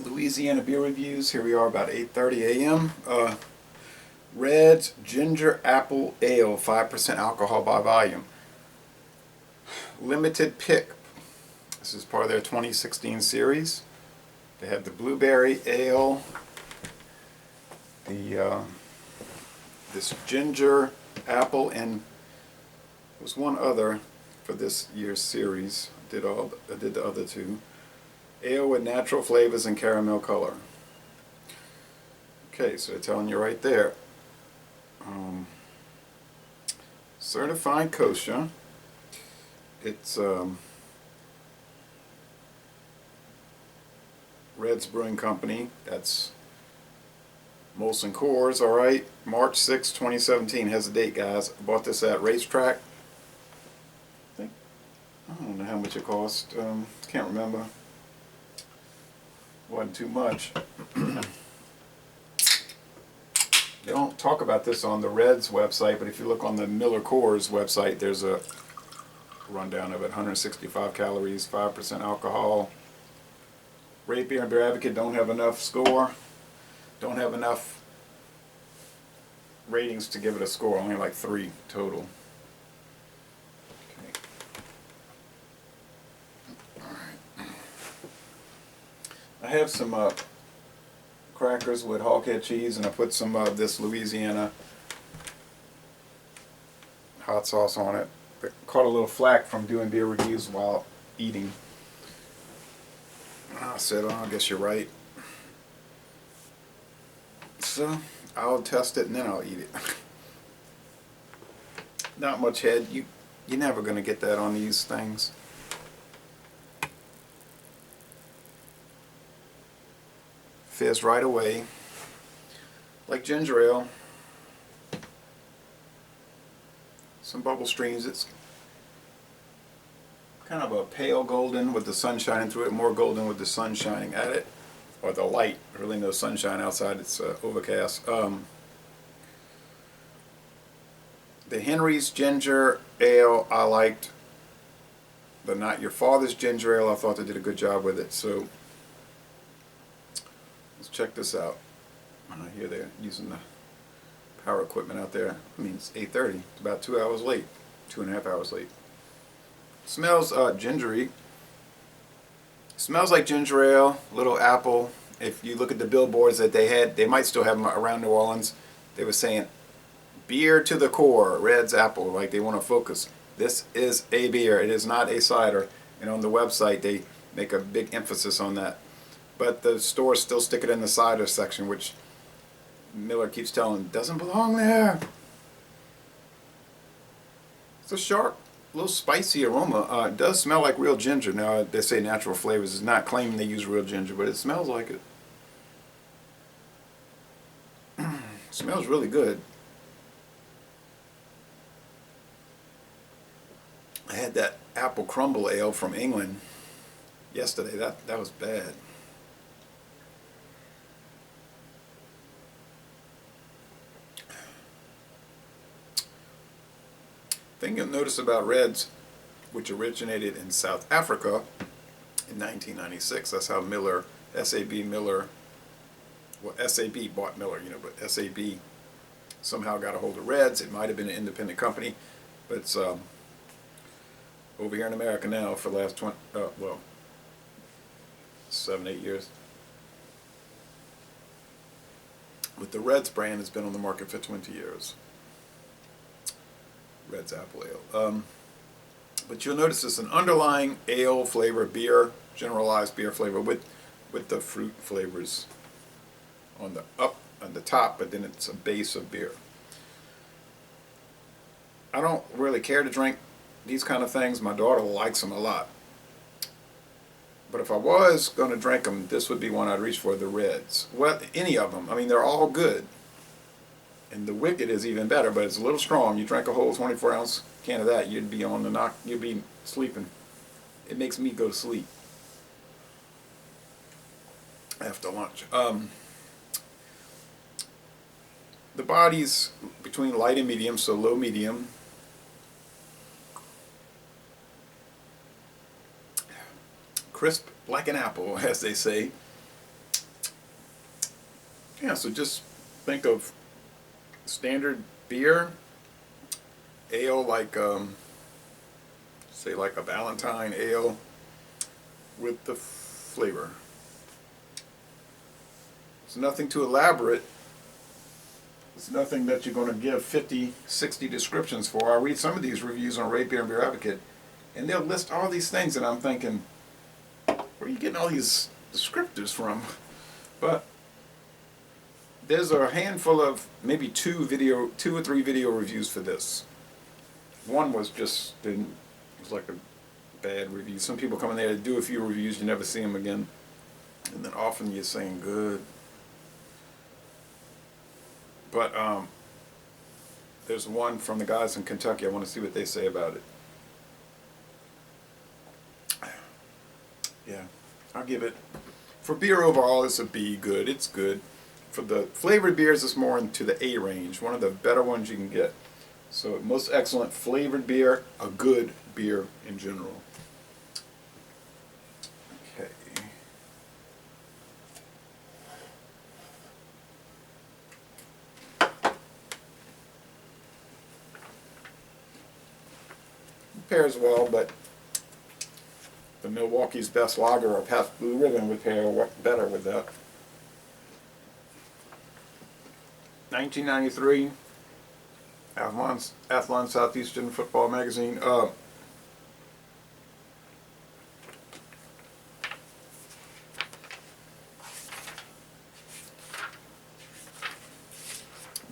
Louisiana beer reviews. Here we are about 8:30 a.m. Red's Ginger Apple Ale, 5% alcohol by volume. Limited pick. This is part of their 2016 series. They have the blueberry ale, this ginger apple, and there was one other for this year's series. I did the other two. Ale with natural flavors and caramel color. Okay, so they're telling you right there. Certified kosher. It's Red's Brewing Company. That's Molson-Coors, alright. March 6, 2017. Has a date, guys. I bought this at Racetrack. I don't know how much it cost. Can't remember. Wasn't too much. They don't talk about this on the Reds website, but if you look on the Molson-Coors website, there's a rundown of it. 165 calories, 5% alcohol. Rate Beer and Beer Advocate don't have enough score. Don't have enough ratings to give it a score. Only like 3 total. Okay. Alright. I have some crackers with hoghead cheese, and I put some of this Louisiana hot sauce on it. But caught a little flack from doing beer reviews while eating. I said, oh, I guess you're right. So I'll test it and then I'll eat it. Not much head. You're never going to get that on these things. Fizz right away, like ginger ale. Some bubble streams. It's kind of a pale golden with the sun shining through it, more golden with the sun shining at it, or the light. Really no sunshine outside, it's overcast. The Henry's ginger ale I liked. The Not Your Father's ginger ale, I thought they did a good job with it. So let's check this out. Here they're using the power equipment out there. I mean, it's 8:30. It's about 2 hours late. 2.5 hours late. Smells gingery. Smells like ginger ale, little apple. If you look at the billboards that they had, they might still have them around New Orleans. They were saying, beer to the core, Red's Apple, like they want to focus. This is a beer. It is not a cider. And on the website, they make a big emphasis on that. But the stores still stick it in the cider section, which Miller keeps telling doesn't belong there. It's a sharp, little spicy aroma. It does smell like real ginger. Now they say natural flavors. It's not claiming they use real ginger, but it smells like it. Smells really good. I had that apple crumble ale from England yesterday. That was bad. Thing you'll notice about Reds, which originated in South Africa in 1996. That's how Miller, SAB Miller, well, SAB bought Miller, but SAB somehow got a hold of Reds. It might have been an independent company, but it's over here in America now for the last 7-8 years. But the Reds brand has been on the market for 20 years. Red's Apple Ale. But you'll notice there's an underlying ale flavor, beer, generalized beer flavor with the fruit flavors on the top, but then it's a base of beer. I don't really care to drink these kind of things. My daughter likes them a lot. But if I was going to drink them, this would be one I'd reach for, the Reds. Well, any of them. I mean, they're all good. And the Wicked is even better, but it's a little strong. You drank a whole 24-ounce can of that, you'd be on the knock. You'd be sleeping. It makes me go to sleep after lunch. The body's between light and medium, so low medium. Crisp like an apple, as they say. Yeah, so just think of standard beer, ale like, say like a Valentine ale with the flavor. It's nothing too elaborate. It's nothing that you're going to give 50, 60 descriptions for. I read some of these reviews on Rate Beer and Beer Advocate, and they'll list all these things, and I'm thinking, where are you getting all these descriptors from? But there's a handful of maybe two or three video reviews for this. One was just didn't. It was like a bad review. Some people come in there to do a few reviews, you never see them again, and then often you're saying good. But there's one from the guys in Kentucky. I want to see what they say about it. Yeah, I'll give it. For beer overall, it's a B. Good. It's good. For the flavored beers, it's more into the A range. One of the better ones you can get. So most excellent flavored beer, a good beer in general. Okay. Pairs well, but the Milwaukee's Best Lager or Pabst Blue Ribbon would pair better with that. 1993, Athlon Southeastern Football Magazine.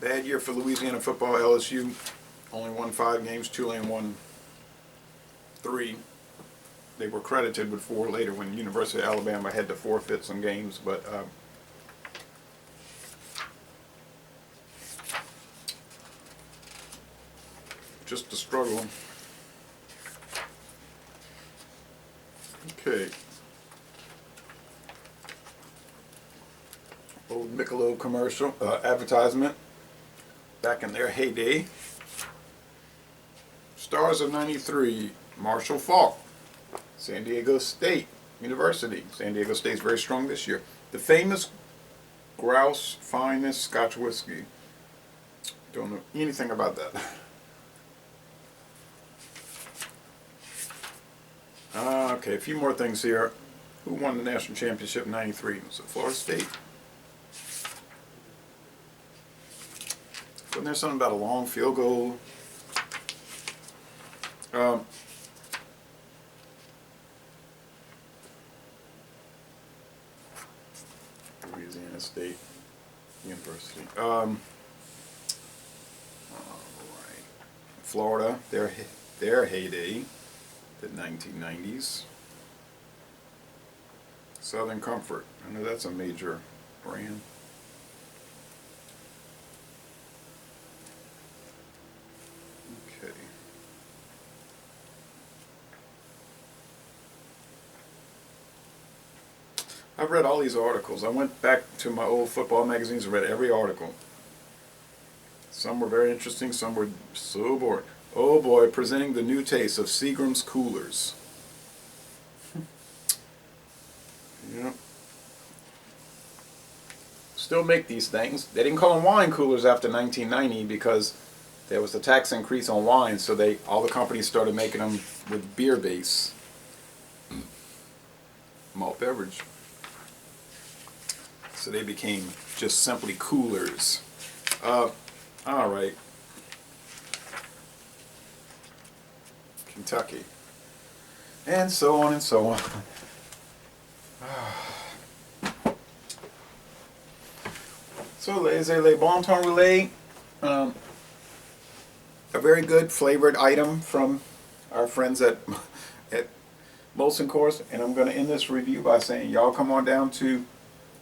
Bad year for Louisiana football. LSU only won 5 games. Tulane won 3. They were credited with 4 later when University of Alabama had to forfeit some games, but just a struggle. Okay. Old Michelob commercial, advertisement, back in their heyday. Stars of '93, Marshall Faulk, San Diego State University. San Diego State's very strong this year. The famous Grouse Finest Scotch Whiskey. Don't know anything about that. Okay, a few more things here. Who won the national championship in '93? Was it Florida State? Wasn't there something about a long field goal? Louisiana State University. All right. Florida, their heyday, the 1990s. Southern Comfort. I know that's a major brand. Okay. I've read all these articles. I went back to my old football magazines and read every article. Some were very interesting, some were so boring. Oh boy, presenting the new taste of Seagram's coolers. Yep. Still make these things. They didn't call them wine coolers after 1990 because there was a tax increase on wine, so all the companies started making them with beer base. Malt beverage. So they became just simply coolers. Alright. Kentucky. And so on and so on. So les Bon Ton Relais, a very good flavored item from our friends at Molson-Coors, and I'm going to end this review by saying y'all come on down to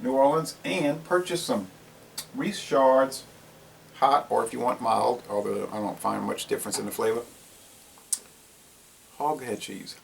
New Orleans and purchase some Reese Shards, hot, or if you want mild, although I don't find much difference in the flavor, hog head cheese.